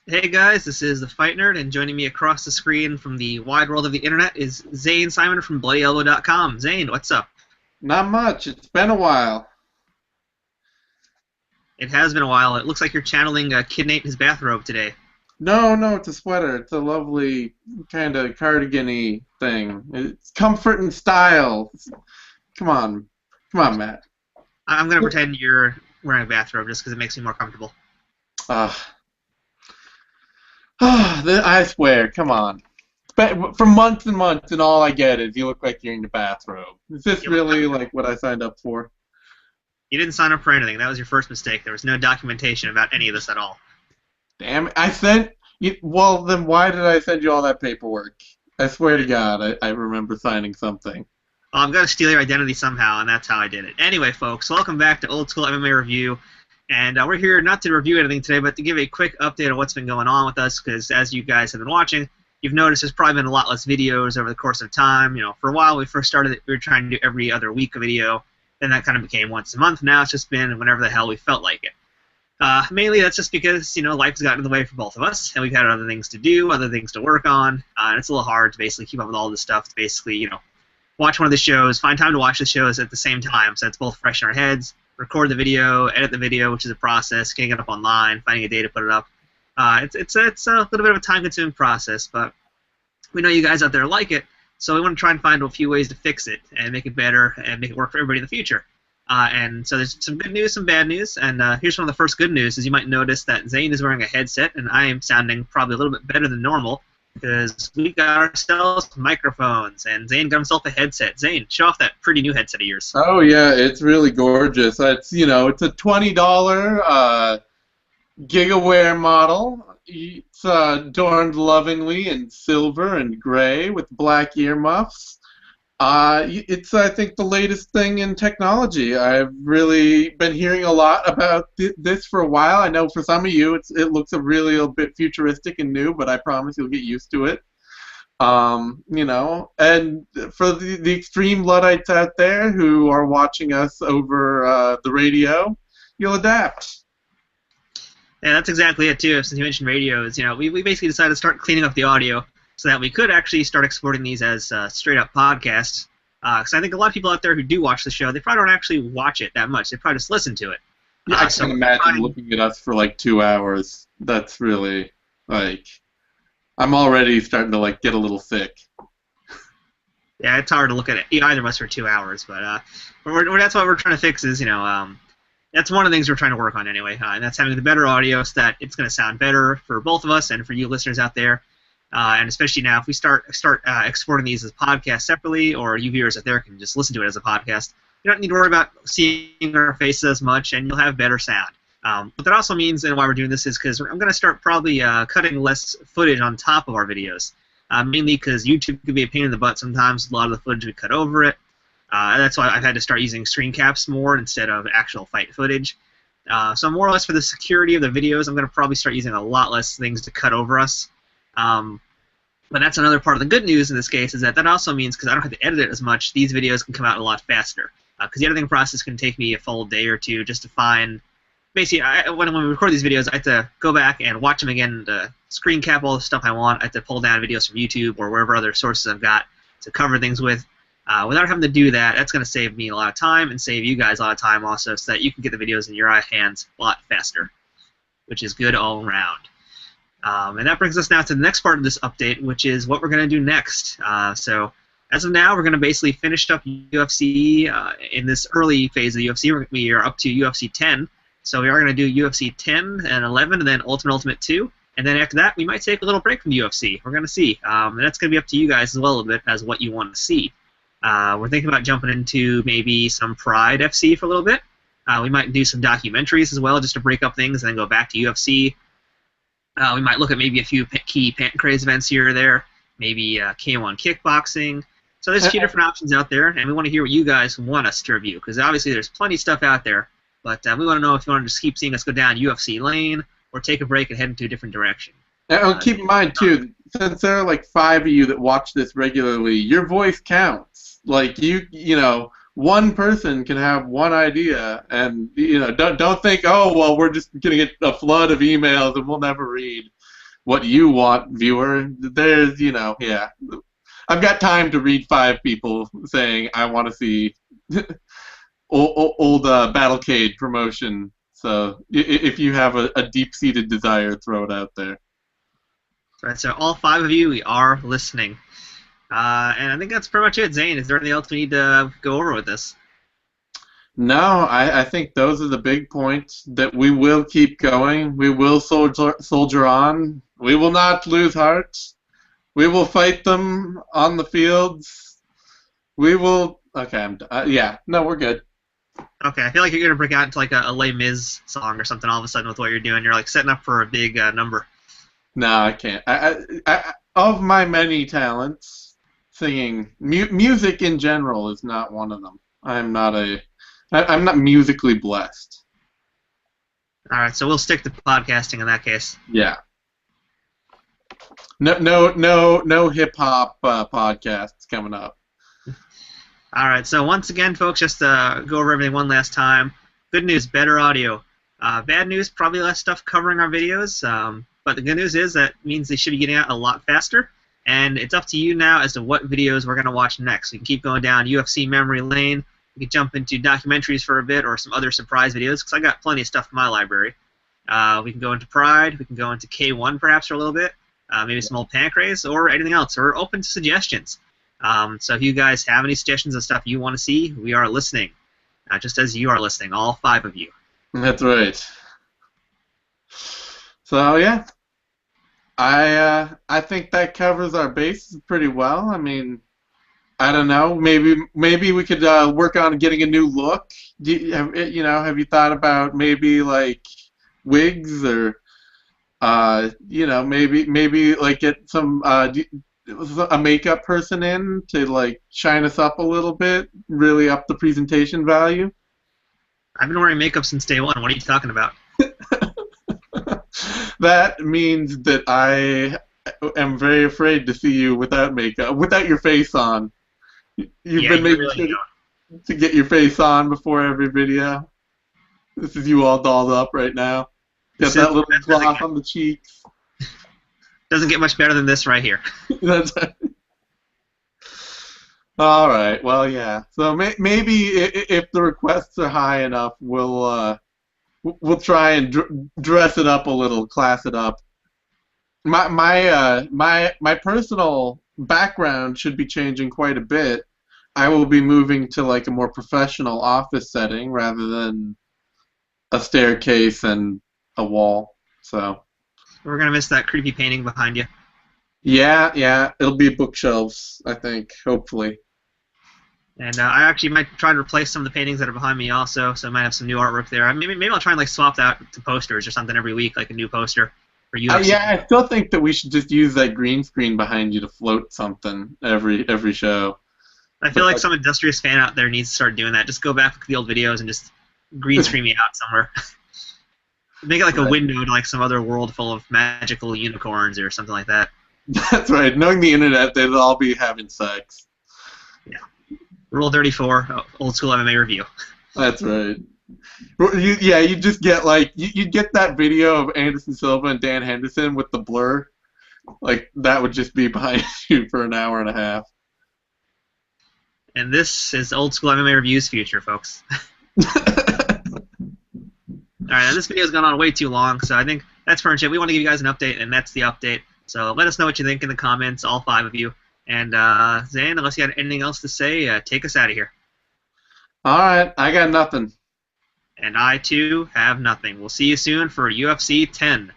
Hey guys, this is the Fight Nerd, and joining me across the screen from the wide world of the internet is Zane Simon from BloodyElbow.com. Zane, what's up? Not much. It's been a while. It has been a while. It looks like you're channeling Kid Nate in his bathrobe today. No, no, it's a sweater. It's a lovely kind of cardigan-y thing. It's comfort and style. Come on. Come on, Matt. I'm going to pretend you're wearing a bathrobe just because it makes me more comfortable. Uh, I swear, come on. For months and months, and all I get is you look like you're in the bathrobe. Is this really like what I signed up for? You didn't sign up for anything. That was your first mistake. There was no documentation about any of this at all. Damn it. I sent you. Well, then why did I send you all that paperwork? I swear to God, I remember signing something. Well, I'm going to steal your identity somehow, and that's how I did it. Anyway, folks, welcome back to Old School MMA Review. And we're here not to review anything today, but to give a quick update on what's been going on with us, because as you guys have been watching, you've noticed there's probably been a lot less videos over the course of time. You know, for a while when we first started it, we were trying to do every other week a video. Then that kind of became once a month. Now it's just been whenever the hell we felt like it. Mainly that's just because, you know, life has gotten in the way for both of us, and we've had other things to do, other things to work on, and it's a little hard to basically keep up with all this stuff, to basically, you know, watch one of the shows, find time to watch the shows at the same time, so it's both fresh in our heads, record the video, edit the video, which is a process, getting it up online, finding a day to put it up. It's a little bit of a time-consuming process, but we know you guys out there like it, so we want to try and find a few ways to fix it and make it better and make it work for everybody in the future. And so there's some good news, some bad news, and here's one of the first good news, is you might notice that Zane is wearing a headset, and I am sounding probably a little bit better than normal, because we got ourselves microphones, and Zane got himself a headset. Zane, show off that pretty new headset of yours. Oh yeah, it's really gorgeous. It's it's a $20 GigaWare model. It's adorned lovingly in silver and gray with black earmuffs. It's, I think, the latest thing in technology. I've really been hearing a lot about this for a while. I know for some of you it looks a bit futuristic and new, but I promise you'll get used to it. And for the extreme Luddites out there who are watching us over the radio, you'll adapt. Yeah, that's exactly it, too. Since you mentioned radios, you know, we basically decided to start cleaning up the audio so that we could actually start exporting these as straight-up podcasts. Because I think a lot of people out there who do watch the show, they probably don't actually watch it that much. They probably just listen to it. Yeah, I can imagine looking at us for like 2 hours. That's really, like, I'm already starting to, like, get a little sick. Yeah, it's hard to look at either of us for 2 hours, but that's what we're trying to fix is, you know, that's one of the things we're trying to work on anyway, and that's having the better audio so that it's going to sound better for both of us and for you listeners out there. And especially now, if we start exporting these as podcasts separately, or you viewers out there can just listen to it as a podcast, you don't need to worry about seeing our faces as much, and you'll have better sound. What that also means, and why we're doing this, is because I'm going to start probably cutting less footage on top of our videos, mainly because YouTube can be a pain in the butt sometimes. A lot of the footage we cut over it. That's why I've had to start using screen caps more instead of actual fight footage. So more or less for the security of the videos, I'm going to probably start using a lot less things to cut over us. But that's another part of the good news in this case, is that also means, because I don't have to edit it as much, these videos can come out a lot faster. Because the editing process can take me a full day or two just to find... Basically, when we record these videos, I have to go back and watch them again to screen cap all the stuff I want. I have to pull down videos from YouTube or wherever other sources I've got to cover things with. Without having to do that, that's going to save me a lot of time and save you guys a lot of time also, so that you can get the videos in your hands a lot faster, which is good all around. And that brings us now to the next part of this update, which is what we're going to do next. So as of now, we're going to basically finish up UFC in this early phase of the UFC. We are up to UFC 10. So we are going to do UFC 10 and 11, and then Ultimate 2. And then after that, we might take a little break from the UFC. We're going to see. And that's going to be up to you guys as well a bit as what you want to see. We're thinking about jumping into maybe some Pride FC for a little bit. We might do some documentaries as well, just to break up things and then go back to UFC. We might look at maybe a few key Pancrase events here or there, maybe K1 kickboxing. So there's a few different options out there, and we want to hear what you guys want us to review, because obviously there's plenty of stuff out there, but we want to know if you want to just keep seeing us go down UFC lane or take a break and head into a different direction. And keep in mind, too, since there are like 5 of you that watch this regularly, your voice counts. Like, one person can have one idea, and don't think, oh well, we're just gonna get a flood of emails and we'll never read. what you want, viewer. There's, yeah. I've got time to read 5 people saying I want to see old Battlecade promotion. So if you have a deep-seated desire, throw it out there. Right, so all 5 of you, we are listening. And I think that's pretty much it. Zane, is there anything else we need to go over with this? No, I think those are the big points, that we will keep going. We will soldier on. We will not lose heart. We will fight them on the fields. We will... Okay, yeah, no, we're good. Okay, I feel like you're going to break out into like a Les Mis song or something all of a sudden with what you're doing. You're like setting up for a big number. No, I can't. Of my many talents, singing, music in general is not one of them. I'm not musically blessed. All right, so we'll stick to podcasting in that case. Yeah. No hip hop podcasts coming up. All right, so once again, folks, just to go over everything one last time. Good news, better audio. Bad news, probably less stuff covering our videos. But the good news is that means they should be getting out a lot faster. And it's up to you now as to what videos we're going to watch next. We can keep going down UFC memory lane. We can jump into documentaries for a bit or some other surprise videos because I got plenty of stuff in my library. We can go into Pride. We can go into K1 perhaps for a little bit. Maybe some old Pancrase or anything else. We're open to suggestions. So if you guys have any suggestions of stuff you want to see, we are listening. Just as you are listening, all 5 of you. That's right. So yeah, I think that covers our bases pretty well. I mean, I don't know. Maybe we could work on getting a new look. Have you thought about maybe like wigs or maybe like get some a makeup person in to like shine us up a little bit, really up the presentation value? I've been wearing makeup since day one. What are you talking about? That means that I am very afraid to see you without makeup, without your face on. You've been making sure to get your face on before every video. This is you all dolled up right now. Got that little gloss on the cheeks. Doesn't get much better than this right here. That's right. All right. Well, yeah. So maybe if the requests are high enough, we'll try and dress it up a little, class it up. My personal background should be changing quite a bit. I will be moving to like a more professional office setting rather than a staircase and a wall. So we're gonna miss that creepy painting behind you. Yeah, it'll be bookshelves, I think, hopefully. And I actually might try to replace some of the paintings that are behind me also, so I might have some new artwork there. Maybe I'll try and like swap that to posters or something every week, like a new poster for you. Yeah, I still think that we should just use that green screen behind you to float something every show. I feel like some industrious fan out there needs to start doing that. Just go back to the old videos and just green screen me out somewhere. Make it like a window to like some other world full of magical unicorns or something like that. That's right. Knowing the internet, they'd all be having sex. Yeah. Rule 34, old school MMA review. That's right. You just get like you get that video of Anderson Silva and Dan Henderson with the blur, like that would just be behind you for an hour and a half. And this is old school MMA review's future, folks. All right, now this video has gone on way too long, so I think that's pretty much it. We want to give you guys an update, and that's the update. So let us know what you think in the comments, all 5 of you. And Zane, unless you had anything else to say, take us out of here. All right, I got nothing. And I, too, have nothing. We'll see you soon for UFC 10.